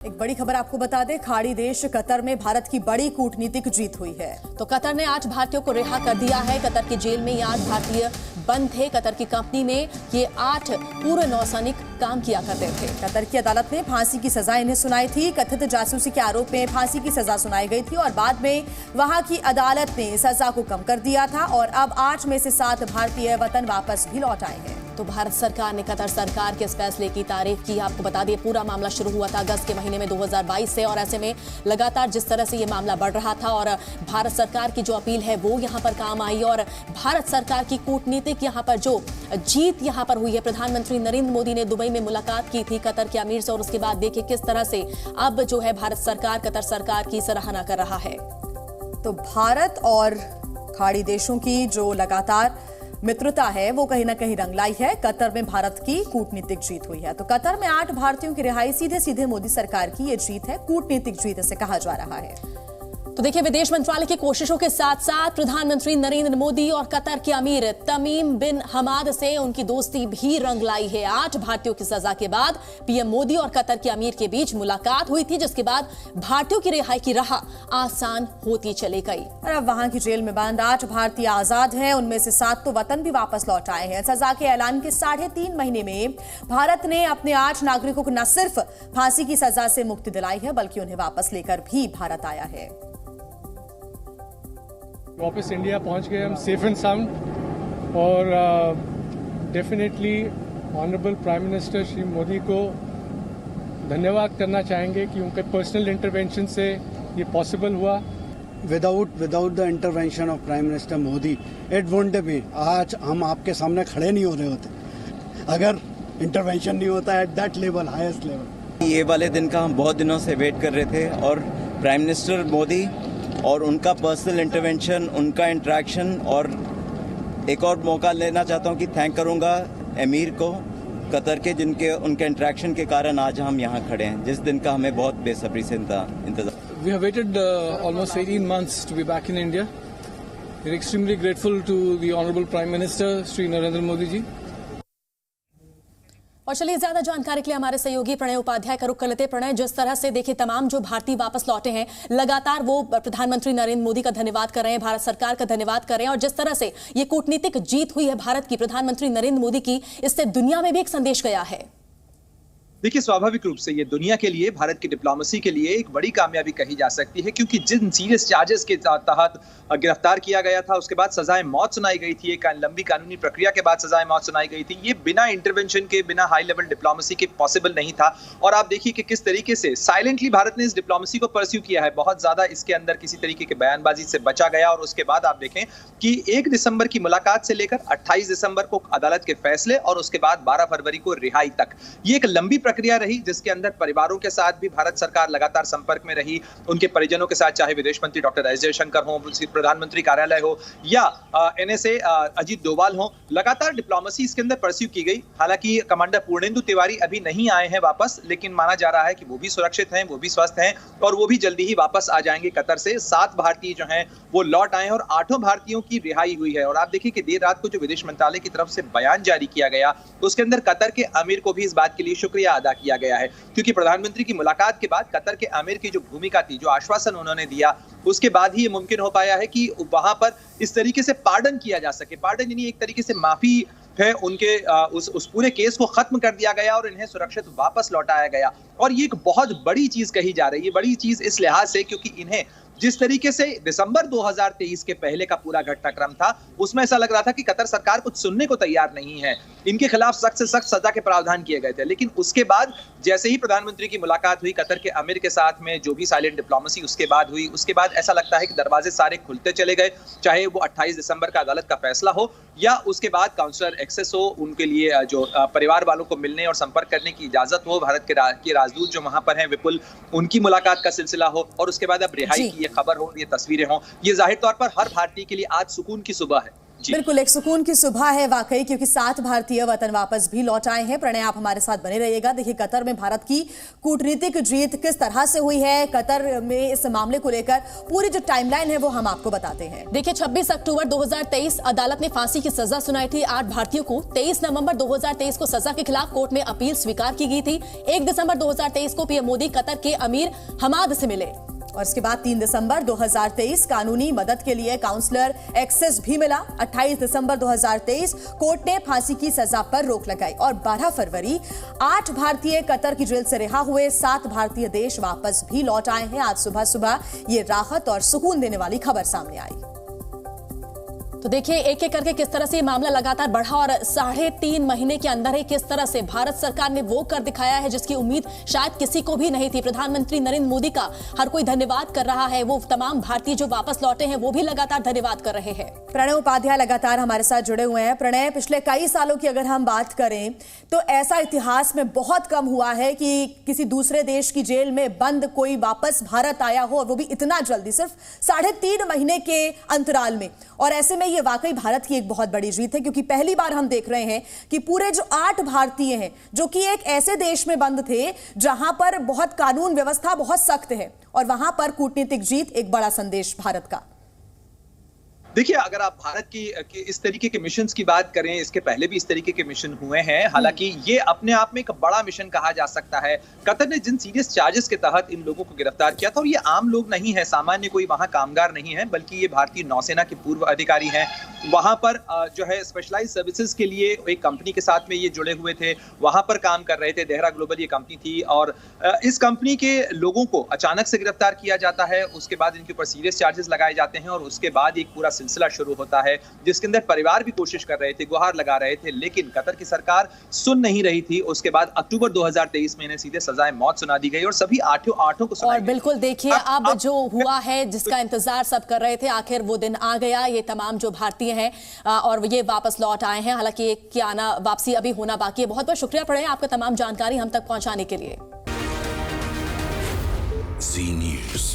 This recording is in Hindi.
एक बड़ी खबर आपको बता दें, खाड़ी देश कतर में भारत की बड़ी कूटनीतिक जीत हुई है। तो कतर ने 8 भारतीयों को रिहा कर दिया है। कतर की जेल में ये 8 भारतीय बंद थे। कतर की कंपनी में ये 8 पूर्व नौसैनिक काम किया करते थे। कतर की अदालत ने फांसी की सजा इन्हें सुनाई थी। कथित जासूसी के आरोप में फांसी की सजा सुनाई गई थी और बाद में वहां की अदालत ने सजा को कम कर दिया था और अब 8 में से 7 भारतीय वतन वापस भी लौट आए हैं। तो भारत सरकार ने कतर सरकार के इस फैसले की तारीफ की। आपको बता दें, पूरा मामला शुरू हुआ था अगस्त के महीने में 2022 से और ऐसे में लगातार जिस तरह से ये मामला बढ़ रहा था और भारत सरकार की जो अपील है वो यहाँ पर काम आई और भारत सरकार की कूटनीतिक यहाँ पर जो जीत यहाँ पर हुई है। प्रधानमंत्री नरेंद्र मोदी ने दुबई में मुलाकात की थी कतर के अमीर से और उसके बाद देखिए किस तरह से अब जो है भारत सरकार कतर सरकार की सराहना कर रहा है। तो भारत और खाड़ी देशों की जो लगातार मित्रता है वो कहीं ना कहीं रंग लाई है। कतर में भारत की कूटनीतिक जीत हुई है। तो कतर में 8 भारतीयों की रिहाई सीधे सीधे मोदी सरकार की ये जीत है, कूटनीतिक जीत इसे कहा जा रहा है। तो देखिए, विदेश मंत्रालय की कोशिशों के साथ साथ प्रधानमंत्री नरेंद्र मोदी और कतर के अमीर तमीम बिन हमाद से उनकी दोस्ती भी रंग लाई है। 8 भारतीयों की सजा के बाद पीएम मोदी और कतर के अमीर के बीच मुलाकात हुई थी, जिसके बाद भारतीयों की रिहाई की राह आसान होती चली गई और अब वहां की जेल में बंद 8 भारतीय आजाद हैं। उनमें से 7 तो वतन भी वापस लौट आए हैं। सजा के ऐलान के 3.5 महीने में भारत ने अपने 8 नागरिकों को न सिर्फ फांसी की सजा से मुक्ति दिलाई है बल्कि उन्हें वापस लेकर भी भारत आया है। वापस इंडिया पहुंच गए हम सेफ एंड साउंड और definitely honourable prime minister Shri Modi को धन्यवाद करना चाहेंगे कि उनके पर्सनल इंटरवेंशन से ये पॉसिबल हुआ। Without the intervention of prime minister Modi it wouldn't be, आज हम आपके सामने खड़े नहीं हो रहे होते अगर इंटरवेंशन नहीं होता at that level, highest level. ये वाले दिन का हम बहुत दिनों से वेट कर रहे थे और प्राइम मिनिस्टर मोदी और उनका पर्सनल इंटरवेंशन, उनका इंटरेक्शन और एक और मौका लेना चाहता हूं कि थैंक करूंगा अमीर को कतर के, जिनके उनके इंटरेक्शन के कारण आज हम यहां खड़े हैं, जिस दिन का हमें बहुत बेसब्री से इंतजार। We have waited almost 18 months to be back in India. We are extremely grateful to the Honorable Prime Minister Shri Narendra Modi ji. और चलिए ज्यादा जानकारी के लिए हमारे सहयोगी प्रणय उपाध्याय का रुख कर लेते। प्रणय, जिस तरह से देखिए तमाम जो भारतीय वापस लौटे हैं लगातार वो प्रधानमंत्री नरेंद्र मोदी का धन्यवाद कर रहे हैं, भारत सरकार का धन्यवाद कर रहे हैं और जिस तरह से ये कूटनीतिक जीत हुई है भारत की, प्रधानमंत्री नरेंद्र मोदी की, इससे दुनिया में भी एक संदेश गया है। देखिए, स्वाभाविक रूप से ये दुनिया के लिए, भारत की डिप्लोमेसी के लिए एक बड़ी कामयाबी कही जा सकती है, क्योंकि जिन सीरियस चार्जेस के तहत गिरफ्तार किया गया था, उसके बाद सजाए मौत सुनाई गई थी, एक लंबी कानूनी प्रक्रिया के बाद सजाए मौत सुनाई गई थी, ये बिना इंटरवेंशन के, बिना हाई लेवल डिप्लोमेसी के पॉसिबल नहीं था। और आप देखिए कि किस तरीके से साइलेंटली भारत ने इस डिप्लोमेसी को परस्यू किया है, बहुत ज्यादा इसके अंदर किसी तरीके के बयानबाजी से बचा गया। और उसके बाद आप देखें कि 1 दिसंबर की मुलाकात से लेकर 28 दिसंबर को अदालत के फैसले और उसके बाद 12 फरवरी को रिहाई तक, ये एक लंबी प्रक्रिया रही, जिसके अंदर परिवारों के साथ भी भारत सरकार लगातार संपर्क में रही, उनके परिजनों के साथ, चाहे विदेश मंत्री डॉक्टर एस जयशंकर हो, प्रधानमंत्री कार्यालय हो या एनएसए अजीत डोभाल हो, लगातार डिप्लोमेसी इसके अंदर परस्यू की गई। हालांकि कमांडर पूर्णेंदु तिवारी अभी नहीं आए हैं वापस, लेकिन माना जा रहा है कि वो भी सुरक्षित हैं, वो भी स्वस्थ हैं और वो भी जल्दी ही वापस आ जाएंगे कतर से। 7 भारतीय जो हैं वो लौट आए हैं और 8 भारतीयों की रिहाई हुई है। और आप देखिए कि देर रात को जो विदेश मंत्रालय की तरफ से बयान जारी किया गया, उसके अंदर कतर के अमीर को भी इस बात के लिए शुक्रिया अदा किया गया है, क्योंकि प्रधानमंत्री की मुलाकात के बाद कतर के अमीर की जो भूमिका थी, जो आश्वासन उन्होंने दिया, उसके बाद ही ये मुमकिन हो पाया है कि वहां पर इस तरीके से पार्डन किया जा सके। पार्डन यानी एक तरीके से माफी है, उनके उस पूरे केस को खत्म कर दिया गया और इन्हें सुरक्षित वापस लौटाया गया। और ये एक बहुत बड़ी चीज कही जा रही है, बड़ी चीज इस लिहाज से क्योंकि इन्हें जिस तरीके से दिसंबर 2023 के पहले का पूरा घटनाक्रम था, उसमें ऐसा लग रहा था कि कतर सरकार कुछ सुनने को तैयार नहीं है, इनके खिलाफ सख्त से सख्त सजा के प्रावधान किए गए थे। लेकिन उसके बाद जैसे ही प्रधानमंत्री की मुलाकात हुई कतर के अमीर के साथ में, जो भी साइलेंट डिप्लोमेसी उसके बाद हुई, उसके बाद ऐसा लगता है कि दरवाजे सारे खुलते चले गए, चाहे वो 28 दिसंबर का अदालत का फैसला हो या उसके बाद काउंसलर एक्सेस हो, उनके लिए जो परिवार वालों को मिलने और संपर्क करने की इजाजत हो, भारत के राजदूत जो वहां पर हैं विपुल, उनकी मुलाकात का सिलसिला हो और उसके बाद अब रिहाई की खबर हो, ये तस्वीरें हो, ये जाहिर तौर पर हर भारतीय के लिए आज सुकून की सुबह है। बिल्कुल एक सुकून की सुबह है वाकई, क्योंकि 7 भारतीय वतन वापस भी लौट आए हैं। प्रणय, आप हमारे साथ बने रहिएगा। देखिए, कतर में भारत की कूटनीतिक जीत किस तरह से हुई है, कतर में इस मामले को लेकर पूरी जो टाइमलाइन है वो हम आपको बताते हैं। देखिए, 26 अक्टूबर 2023 अदालत ने फांसी की सजा सुनाई थी 8 भारतीयों को। 23 नवंबर 2023 को सजा के खिलाफ कोर्ट में अपील स्वीकार की गई थी। 1 दिसंबर 2023 को पीएम मोदी कतर के अमीर हमाद से मिले और इसके बाद 3 दिसंबर 2023 कानूनी मदद के लिए काउंसलर एक्सेस भी मिला। 28 दिसंबर 2023 कोर्ट ने फांसी की सजा पर रोक लगाई और 12 फरवरी 8 भारतीय कतर की जेल से रिहा हुए। 7 भारतीय देश वापस भी लौट आए हैं। आज सुबह सुबह ये राहत और सुकून देने वाली खबर सामने आई। तो देखिए, एक एक करके किस तरह से ये मामला लगातार बढ़ा और 3.5 महीने के अंदर ही किस तरह से भारत सरकार ने वो कर दिखाया है जिसकी उम्मीद शायद किसी को भी नहीं थी। प्रधानमंत्री नरेंद्र मोदी का हर कोई धन्यवाद कर रहा है। वो तमाम भारतीय जो वापस लौटे हैं वो भी लगातार धन्यवाद कर रहे हैं। प्रणय उपाध्याय लगातार हमारे साथ जुड़े हुए हैं। प्रणय, पिछले कई सालों की अगर हम बात करें तो ऐसा इतिहास में बहुत कम हुआ है कि किसी दूसरे देश की जेल में बंद कोई वापस भारत आया हो, और वो भी इतना जल्दी, सिर्फ 3.5 महीने के अंतराल में। और ऐसे में ये वाकई भारत की एक बहुत बड़ी जीत है, क्योंकि पहली बार हम देख रहे हैं कि पूरे जो 8 भारतीय हैं जो कि एक ऐसे देश में बंद थे जहां पर बहुत कानून व्यवस्था बहुत सख्त है, और वहां पर कूटनीतिक जीत एक बड़ा संदेश भारत का। देखिए, अगर आप भारत की इस तरीके के मिशंस की बात करें, इसके पहले भी इस तरीके के मिशन हुए हैं। हालांकि ये अपने आप में एक बड़ा मिशन कहा जा सकता है। कतर ने जिन सीरियस चार्जेस के तहत इन लोगों को गिरफ्तार किया था, और ये आम लोग नहीं है, सामान्य कोई वहां कामगार नहीं है, बल्कि ये भारतीय नौसेना के पूर्व अधिकारी हैं। वहां पर जो है स्पेशलाइज्ड सर्विसेज के लिए एक कंपनी के साथ में ये जुड़े हुए थे, वहां पर काम कर रहे थे। देहरा ग्लोबल ये कंपनी थी, और इस कंपनी के लोगों को अचानक से गिरफ्तार किया जाता है। उसके बाद इनके ऊपर सीरियस चार्जेस लगाए जाते हैं, और उसके बाद एक पूरा सिलसिला शुरू होता है जिसके अंदर परिवार भी कोशिश कर रहे थे, गुहार लगा रहे थे, लेकिन कतर की सरकार सुन नहीं रही थी। उसके बाद अक्टूबर 2023 में इन्हें सीधे सजाए मौत सुना दी गई और सभी आठों को सुनाई और बिल्कुल देखिए, अब जो हुआ है, जिसका इंतजार सब कर रहे थे, आखिर वो दिन आ गया। ये तमाम जो भारतीय हैं और ये वापस लौट आए हैं। हालांकि एक की आना वापसी अभी होना बाकी है। बहुत बहुत शुक्रिया पड़े आपका तमाम जानकारी हम तक पहुंचाने के लिए। Zee News।